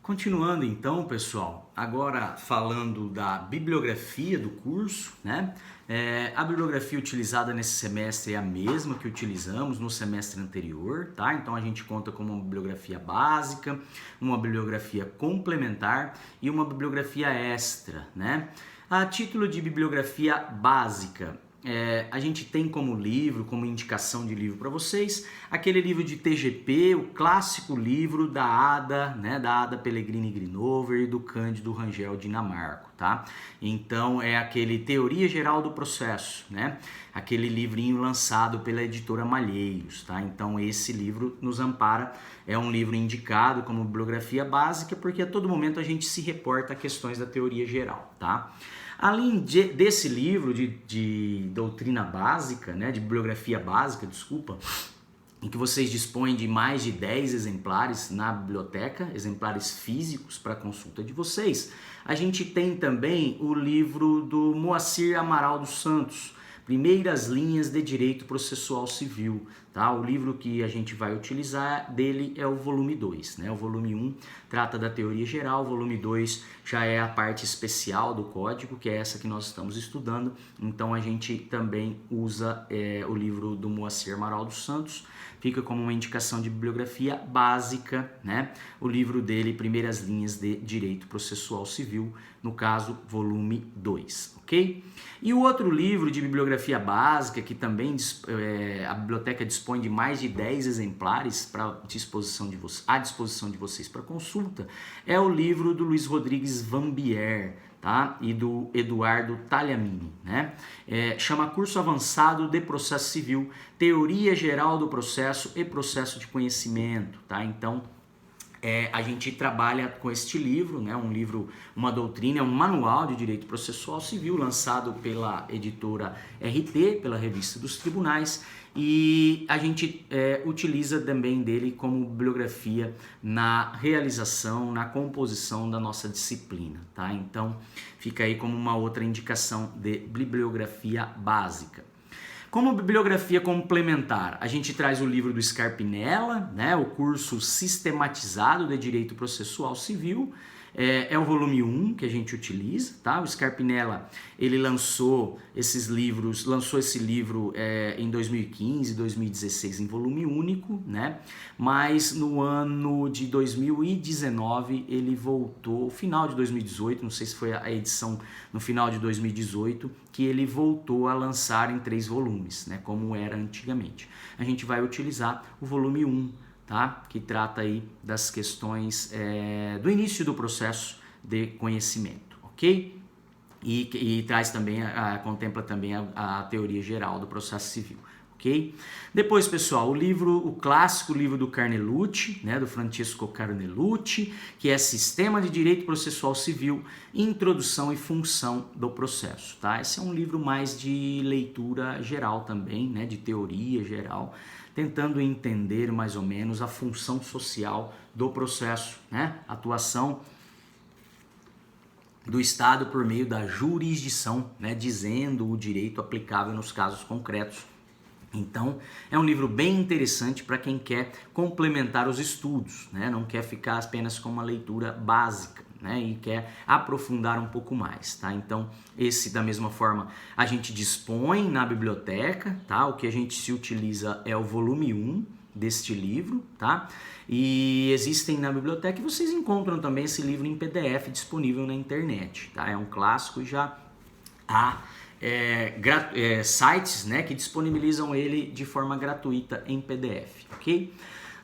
Continuando então, pessoal, agora falando da bibliografia do curso, né? A bibliografia utilizada nesse semestre é a mesma que utilizamos no semestre anterior, tá? Então a gente conta com uma bibliografia básica, uma bibliografia complementar e uma bibliografia extra, né? A título de bibliografia básica, a gente tem como livro, como indicação de livro para vocês, aquele livro de TGP, o clássico livro da Ada, né, da Ada Pellegrini Grinover e do Cândido Rangel Dinamarco, tá? Então é aquele Teoria Geral do Processo, né? Aquele livrinho lançado pela editora Malheiros, tá? Então esse livro nos ampara, é um livro indicado como bibliografia básica porque a todo momento a gente se reporta a questões da teoria geral, tá? Além desse livro de doutrina básica, né, de bibliografia básica, desculpa, em que vocês dispõem de mais de 10 exemplares na biblioteca, exemplares físicos para consulta de vocês, a gente tem também o livro do Moacir Amaral dos Santos, Primeiras Linhas de Direito Processual Civil, tá? O livro que a gente vai utilizar dele é o volume 2, né? O volume 1 trata da teoria geral, o volume 2 já é a parte especial do código, que é essa que nós estamos estudando, então a gente também usa o livro do Moacir Amaral dos Santos, fica como uma indicação de bibliografia básica, né? O livro dele, Primeiras Linhas de Direito Processual Civil, no caso, volume 2, ok? E o outro livro de bibliografia básica, que também a biblioteca dispõe de mais de 10 exemplares à disposição de vocês para consulta, é o livro do Luiz Rodrigues Vanbier, tá? E do Eduardo Tagliamini, né? Chama Curso Avançado de Processo Civil, Teoria Geral do Processo e Processo de Conhecimento, tá? Então, a gente trabalha com este livro, né? Um livro, uma doutrina, um manual de direito processual civil lançado pela editora RT, pela Revista dos Tribunais, e a gente utiliza também dele como bibliografia na realização, na composição da nossa disciplina, tá? Então fica aí como uma outra indicação de bibliografia básica. Como bibliografia complementar, a gente traz o livro do Scarpinella, né, o curso sistematizado de Direito Processual Civil, é o volume 1 que a gente utiliza, tá? O Scarpinella, ele lançou esse livro em 2015, 2016 em volume único, né? Mas no ano de 2019 ele voltou, final de 2018, não sei se foi a edição no final de 2018, que ele voltou a lançar em 3 volumes, né? Como era antigamente. A gente vai utilizar o volume 1, tá? Que trata aí das questões do início do processo de conhecimento, ok? E traz também, contempla também a teoria geral do processo civil, ok? Depois, pessoal, o clássico livro do Carnelucci, né, do Francesco Carnelucci, que é Sistema de Direito Processual Civil, Introdução e Função do Processo, tá? Esse é um livro mais de leitura geral também, né, de teoria geral, tentando entender mais ou menos a função social do processo, né? Atuação do Estado por meio da jurisdição, né? Dizendo o direito aplicável nos casos concretos. Então, é um livro bem interessante para quem quer complementar os estudos, né? Não quer ficar apenas com uma leitura básica, né? E quer aprofundar um pouco mais, tá? Então, esse, da mesma forma, a gente dispõe na biblioteca, tá? O que a gente se utiliza é o volume 1 deste livro, tá? E existem na biblioteca e vocês encontram também esse livro em PDF disponível na internet, tá? É um clássico e já há sites, né, que disponibilizam ele de forma gratuita em PDF, ok?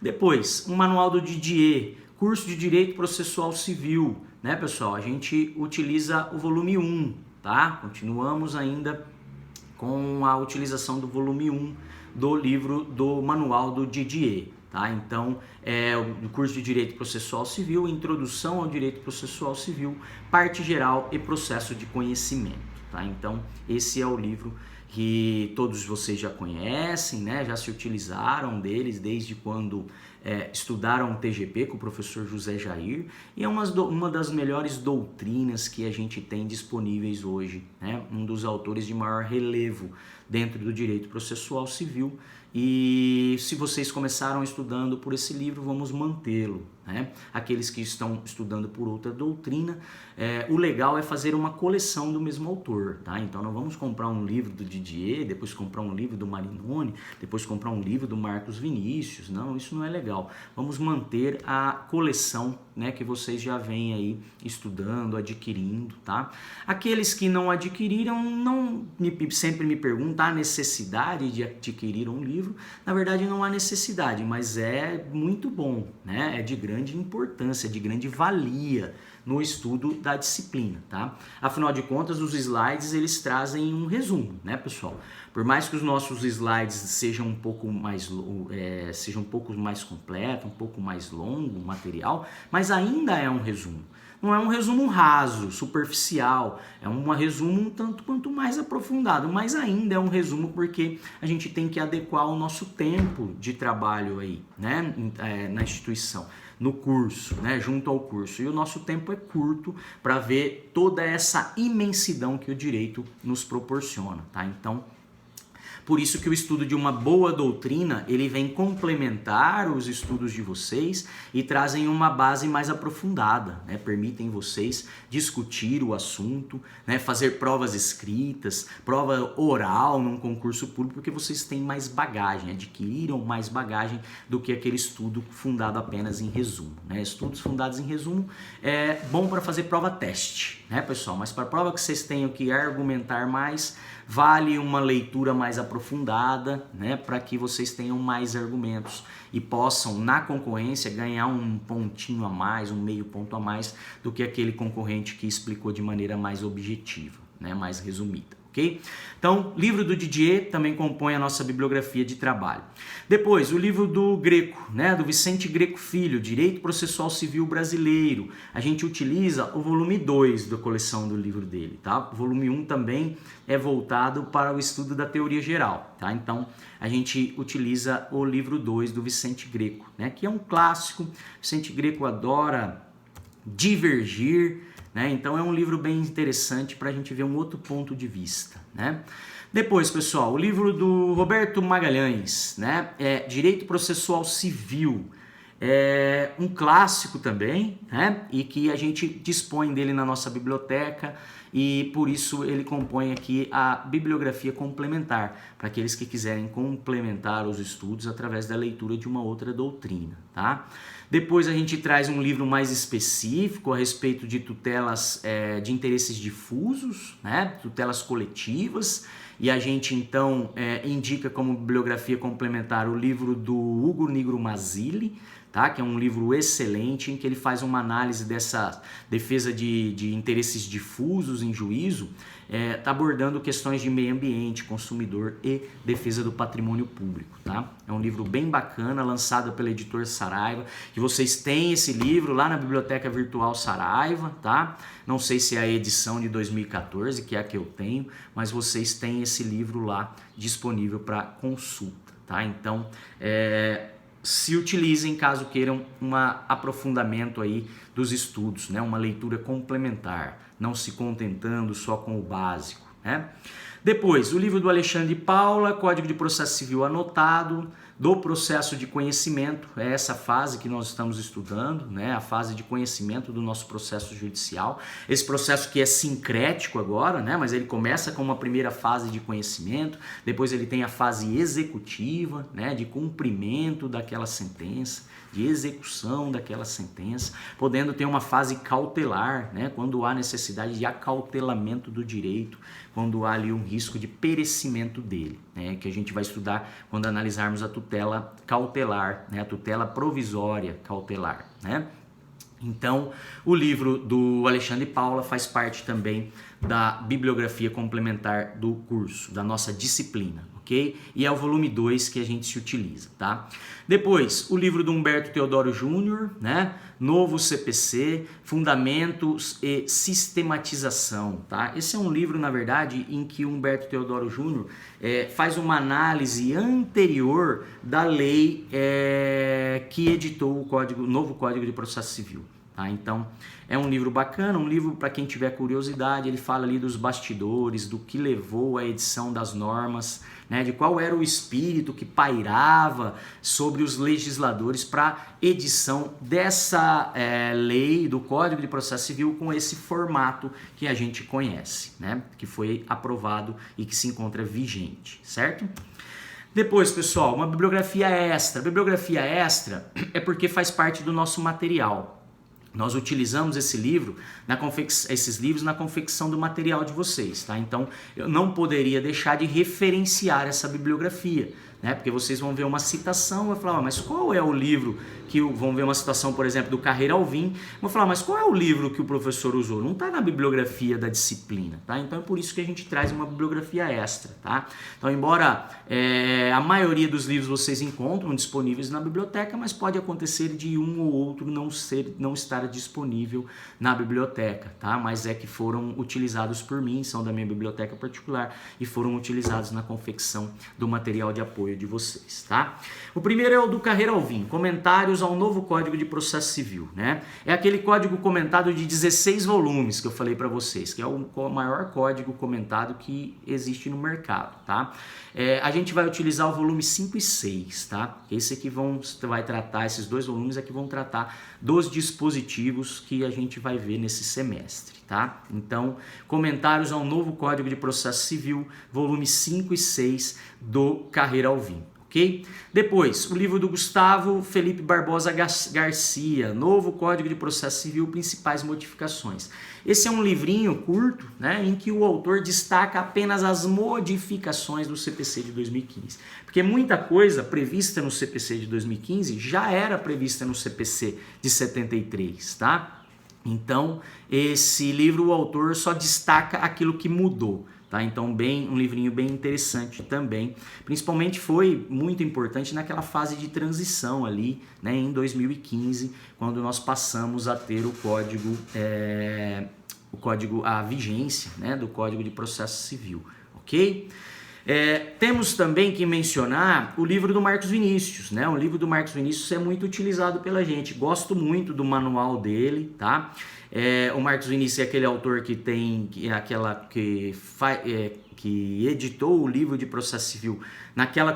Depois, um manual do Didier, curso de Direito Processual Civil, né, pessoal? A gente utiliza o volume 1, tá? Continuamos ainda com a utilização do volume 1 do livro do manual do Didier, tá? Então, o curso de Direito Processual Civil, Introdução ao Direito Processual Civil, Parte Geral e Processo de Conhecimento. Tá? Então, esse é o livro que todos vocês já conhecem, né? Já se utilizaram deles desde quando estudaram o TGP com o professor José Jair, e é uma das melhores doutrinas que a gente tem disponíveis hoje, né? Um dos autores de maior relevo dentro do direito processual civil, e se vocês começaram estudando por esse livro, vamos mantê-lo, né? Aqueles que estão estudando por outra doutrina, o legal é fazer uma coleção do mesmo autor, tá? Então não vamos comprar um livro do Didier, depois comprar um livro do Marinoni, depois comprar um livro do Marcos Vinícius. Não, isso não é legal. Vamos manter a coleção, né, que vocês já vêm aí estudando, adquirindo, tá? Aqueles que não adquiriram, sempre me perguntam a necessidade de adquirir um livro. Na verdade não há necessidade, mas é muito bom, né? É de grande importância, de grande valia no estudo da disciplina, tá? Afinal de contas, os slides eles trazem um resumo, né, pessoal? Por mais que os nossos slides sejam um pouco mais completo, um pouco mais longo o material, mas ainda é um resumo. Não é um resumo raso, superficial, é um resumo um tanto quanto mais aprofundado, mas ainda é um resumo porque a gente tem que adequar o nosso tempo de trabalho aí, né, na instituição, no curso, né, junto ao curso. E o nosso tempo é curto para ver toda essa imensidão que o direito nos proporciona, tá? Então, por isso que o estudo de uma boa doutrina, ele vem complementar os estudos de vocês e trazem uma base mais aprofundada, né? Permitem vocês discutir o assunto, né? Fazer provas escritas, prova oral num concurso público, porque vocês têm mais bagagem, adquiriram mais bagagem do que aquele estudo fundado apenas em resumo, né? Estudos fundados em resumo é bom para fazer prova teste, né, pessoal? Mas para prova que vocês tenham que argumentar mais, vale uma leitura mais aprofundada, né, para que vocês tenham mais argumentos e possam, na concorrência, ganhar um pontinho a mais, um meio ponto a mais do que aquele concorrente que explicou de maneira mais objetiva, né, mais resumida. Okay? Então, livro do Didier também compõe a nossa bibliografia de trabalho. Depois, o livro do Greco, né, do Vicente Greco Filho, Direito Processual Civil Brasileiro. A gente utiliza o volume 2 da coleção do livro dele, tá? O volume 1 também é voltado para o estudo da teoria geral, tá? Então, a gente utiliza o livro 2 do Vicente Greco, né, que é um clássico. Vicente Greco adora divergir, né? Então é um livro bem interessante para a gente ver um outro ponto de vista, né? Depois, pessoal, o livro do Roberto Magalhães, né? Direito Processual Civil. É um clássico também, né? E que a gente dispõe dele na nossa biblioteca e por isso ele compõe aqui a bibliografia complementar para aqueles que quiserem complementar os estudos através da leitura de uma outra doutrina, tá? Depois a gente traz um livro mais específico a respeito de tutelas de interesses difusos, né? Tutelas coletivas, e a gente então indica como bibliografia complementar o livro do Hugo Nigro Mazzilli, tá? Que é um livro excelente em que ele faz uma análise dessa defesa de interesses difusos em juízo, tá abordando questões de meio ambiente, consumidor e defesa do patrimônio público, tá? É um livro bem bacana, lançado pela editora Saraiva, que vocês têm esse livro lá na Biblioteca Virtual Saraiva, tá? Não sei se é a edição de 2014, que é a que eu tenho, mas vocês têm esse livro lá disponível para consulta, tá? Então, se utilizem caso queiram um aprofundamento aí dos estudos, né? Uma leitura complementar, não se contentando só com o básico, né? Depois, o livro do Alexandre Paula, Código de Processo Civil anotado, do processo de conhecimento, é essa fase que nós estamos estudando, né? A fase de conhecimento do nosso processo judicial. Esse processo que é sincrético agora, né? Mas ele começa com uma primeira fase de conhecimento, depois ele tem a fase executiva, né? De cumprimento daquela sentença, de execução daquela sentença, podendo ter uma fase cautelar, né? Quando há necessidade de acautelamento do direito, quando há ali um risco de perecimento dele, né? Que a gente vai estudar quando analisarmos a tutela cautelar, né? A tutela provisória cautelar, né? Então, o livro do Alexandre Paula faz parte também da bibliografia complementar do curso, da nossa disciplina, ok? E é o volume 2 que a gente se utiliza, tá? Depois, o livro do Humberto Teodoro Júnior, né? Novo CPC, Fundamentos e Sistematização, tá? Esse é um livro, na verdade, em que o Humberto Teodoro Júnior faz uma análise anterior da lei que editou o novo Código de Processo Civil. tá? Então, é um livro bacana, um livro para quem tiver curiosidade. Ele fala ali dos bastidores, do que levou à edição das normas, né, de qual era o espírito que pairava sobre os legisladores para edição dessa lei do Código de Processo Civil com esse formato que a gente conhece, né, que foi aprovado e que se encontra vigente, certo? Depois, pessoal, uma bibliografia extra. Bibliografia extra é porque faz parte do nosso material. Nós utilizamos esses livros na confecção do material de vocês, tá? Então, eu não poderia deixar de referenciar essa bibliografia, né? Porque vocês vão ver uma citação, vão falar, mas qual é o livro que... Vão ver uma citação, por exemplo, do Carreira Alvim, vão falar, mas qual é o livro que o professor usou? Não está na bibliografia da disciplina, tá? Então, é por isso que a gente traz uma bibliografia extra, tá? Então, embora a maioria dos livros vocês encontram disponíveis na biblioteca, mas pode acontecer de um ou outro não estar disponível na biblioteca, tá? Mas é que foram utilizados por mim, são da minha biblioteca particular e foram utilizados na confecção do material de apoio de vocês, tá? O primeiro é o do Carreira Alvim, Comentários ao Novo Código de Processo Civil, né? É aquele código comentado de 16 volumes que eu falei para vocês, que é o maior código comentado que existe no mercado, tá? A gente vai utilizar o volume 5 e 6, tá? Esse aqui vai tratar, esses dois volumes aqui vão tratar dos dispositivos que a gente vai ver nesse semestre, tá? Então, Comentários ao Novo Código de Processo Civil, volume 5 e 6 do Carreira Alvim. Ok? Depois, o livro do Gustavo Felipe Barbosa Garcia, Novo Código de Processo Civil, Principais Modificações. Esse é um livrinho curto, né, em que o autor destaca apenas as modificações do CPC de 2015. Porque muita coisa prevista no CPC de 2015 já era prevista no CPC de 73, tá? Então, esse livro, o autor só destaca aquilo que mudou. Tá? Então, um livrinho bem interessante também. Principalmente foi muito importante naquela fase de transição ali, né, em 2015, quando nós passamos a ter a vigência, né, do Código de Processo Civil, ok? Temos também que mencionar o livro do Marcos Vinícius, né? O livro do Marcos Vinícius é muito utilizado pela gente. Gosto muito do manual dele, tá? O Marcos Vinícius é aquele autor que editou o livro de Processo Civil naquela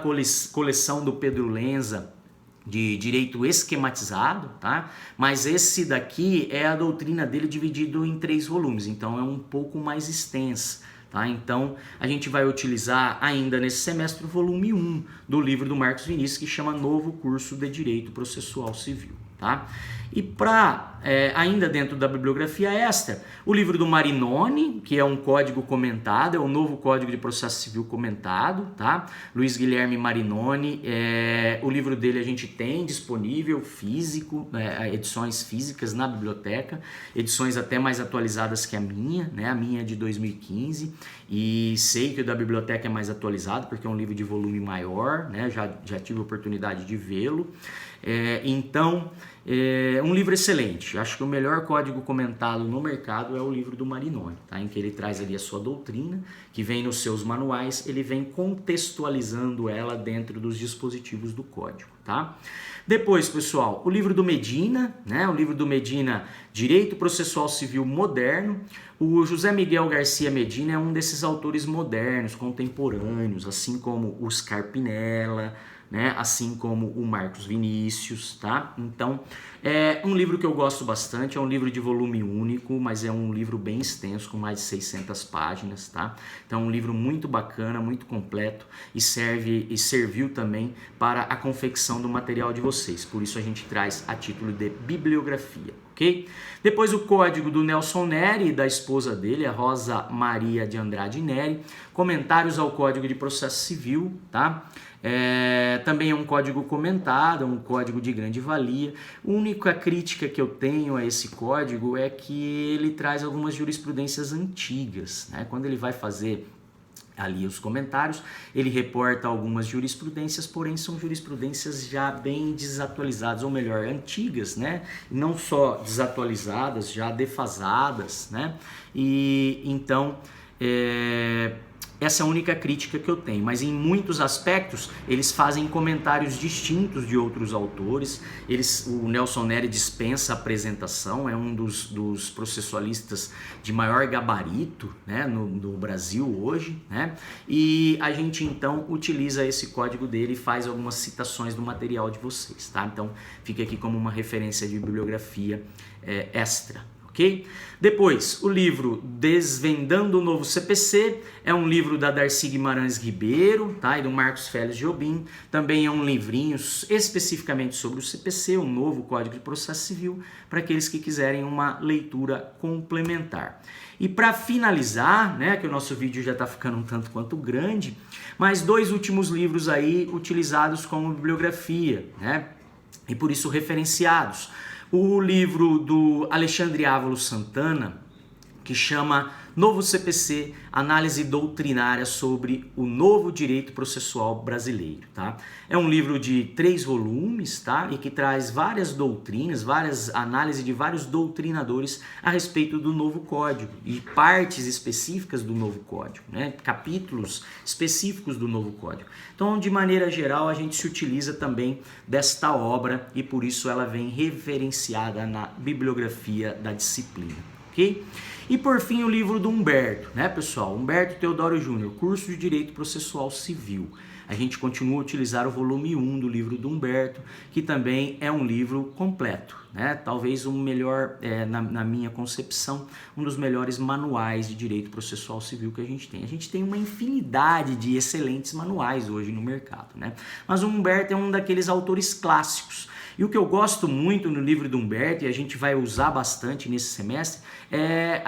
coleção do Pedro Lenza de direito esquematizado, tá? Mas esse daqui é a doutrina dele dividido em 3 volumes, então é um pouco mais extensa. Tá? Então, a gente vai utilizar ainda nesse semestre o volume 1 do livro do Marcos Vinícius, que chama Novo Curso de Direito Processual Civil. Tá? E ainda dentro da bibliografia extra, o livro do Marinoni, que é um código comentado, é o Novo Código de Processo Civil comentado, tá? Luiz Guilherme Marinoni, o livro dele a gente tem disponível físico, edições físicas na biblioteca, edições até mais atualizadas que a minha, né? A minha é de 2015 e sei que o da biblioteca é mais atualizado porque é um livro de volume maior, né? Já tive a oportunidade de vê-lo. Um livro excelente. Acho que o melhor código comentado no mercado é o livro do Marinoni, tá? Em que ele traz ali a sua doutrina, que vem nos seus manuais, ele vem contextualizando ela dentro dos dispositivos do código, tá? Depois, pessoal, o livro do Medina, né? O livro do Medina, Direito Processual Civil Moderno. O José Miguel Garcia Medina é um desses autores modernos, contemporâneos, assim como o Scarpinella, né? Assim como o Marcos Vinícius, tá? Então, é um livro que eu gosto bastante, é um livro de volume único, mas é um livro bem extenso, com mais de 600 páginas, tá? Então, é um livro muito bacana, muito completo e serviu também para a confecção do material de vocês. Por isso a gente traz a título de bibliografia, ok? Depois o código do Nelson Neri e da esposa dele, a Rosa Maria de Andrade Neri, Comentários ao Código de Processo Civil, tá? Também é um código comentado, é um código de grande valia. A única crítica que eu tenho a esse código é que ele traz algumas jurisprudências antigas, né? Quando ele vai fazer ali os comentários, ele reporta algumas jurisprudências, porém são jurisprudências já bem desatualizadas, ou melhor, antigas, né? Não só desatualizadas, já defasadas, né? E então Essa é a única crítica que eu tenho, mas em muitos aspectos eles fazem comentários distintos de outros autores. O Nelson Neri dispensa a apresentação, é um dos processualistas de maior gabarito, né, no Brasil hoje, né? E a gente então utiliza esse código dele e faz algumas citações do material de vocês, tá? Então fica aqui como uma referência de bibliografia extra. Okay? Depois, o livro Desvendando o Novo CPC é um livro da Darcy Guimarães Ribeiro, tá? E do Marcos Félix Jobim. Também é um livrinho especificamente sobre o CPC, o novo Código de Processo Civil, para aqueles que quiserem uma leitura complementar. E para finalizar, né, que o nosso vídeo já está ficando um tanto quanto grande, mais 2 últimos livros aí utilizados como bibliografia, né? E por isso referenciados. O livro do Alexandre Ávalo Santana, que chama Novo CPC, Análise Doutrinária sobre o Novo Direito Processual Brasileiro, tá? É um livro de 3 volumes, tá? E que traz várias doutrinas, várias análises de vários doutrinadores a respeito do novo código e partes específicas do novo código, né? Capítulos específicos do novo código. Então, de maneira geral, a gente se utiliza também desta obra e por isso ela vem referenciada na bibliografia da disciplina, ok? E por fim o livro do Humberto, né, pessoal? Humberto Teodoro Júnior, Curso de Direito Processual Civil. A gente continua a utilizar o volume 1 do livro do Humberto, que também é um livro completo, né? Talvez o melhor, na minha concepção, um dos melhores manuais de direito processual civil que a gente tem. A gente tem uma infinidade de excelentes manuais hoje no mercado, né? Mas o Humberto é um daqueles autores clássicos. E o que eu gosto muito no livro do Humberto, e a gente vai usar bastante nesse semestre, é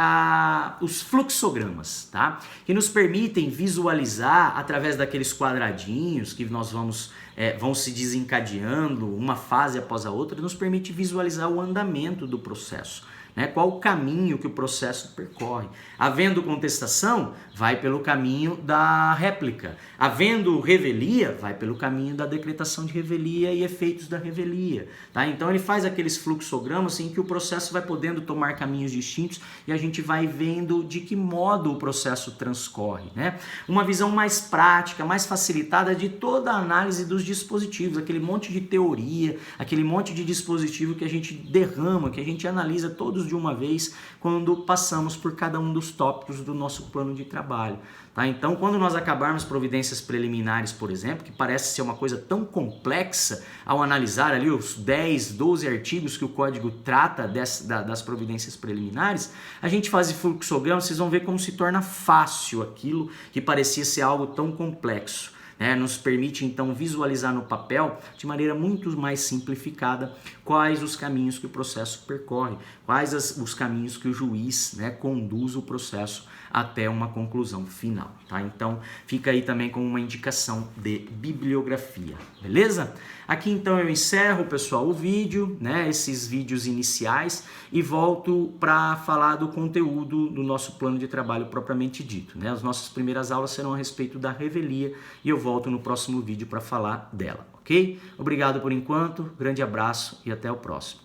os fluxogramas, tá? Que nos permitem visualizar através daqueles quadradinhos que nós vão se desencadeando uma fase após a outra, nos permite visualizar o andamento do processo. Né? Qual o caminho que o processo percorre. Havendo contestação, vai pelo caminho da réplica. Havendo revelia, vai pelo caminho da decretação de revelia e efeitos da revelia. Tá? Então ele faz aqueles fluxogramas em que o processo vai podendo tomar caminhos distintos e a gente vai vendo de que modo o processo transcorre. Né? Uma visão mais prática, mais facilitada de toda a análise dos dispositivos, aquele monte de teoria, aquele monte de dispositivo que a gente derrama, que a gente analisa todos de uma vez quando passamos por cada um dos tópicos do nosso plano de trabalho. Tá? Então, quando nós acabarmos providências preliminares, por exemplo, que parece ser uma coisa tão complexa, ao analisar ali os 10, 12 artigos que o código trata das providências preliminares, a gente faz fluxograma, vocês vão ver como se torna fácil aquilo que parecia ser algo tão complexo. Nos permite então visualizar no papel de maneira muito mais simplificada quais os caminhos que o processo percorre, quais os caminhos que o juiz conduz o processo até uma conclusão final. Tá? Então fica aí também como uma indicação de bibliografia, beleza? Aqui então eu encerro, pessoal, o vídeo, esses vídeos iniciais, e volto para falar do conteúdo do nosso plano de trabalho propriamente dito. As nossas primeiras aulas serão a respeito da revelia e eu volto no próximo vídeo para falar dela, ok? Obrigado por enquanto, grande abraço e até o próximo.